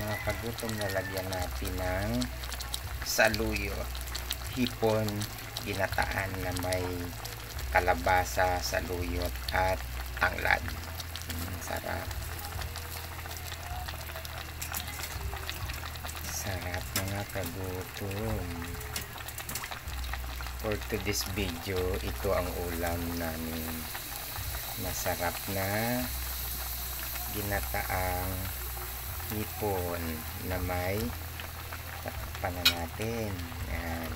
mga kagutom, lalagyan natin ng saluyot, hipon ginataan na may kalabasa, saluyot at tanglad. Sarap. Sarap mga kagutom. For today's video, ito ang ulam namin. Masarap na ginataang hipon na may takpan na natin. Yan.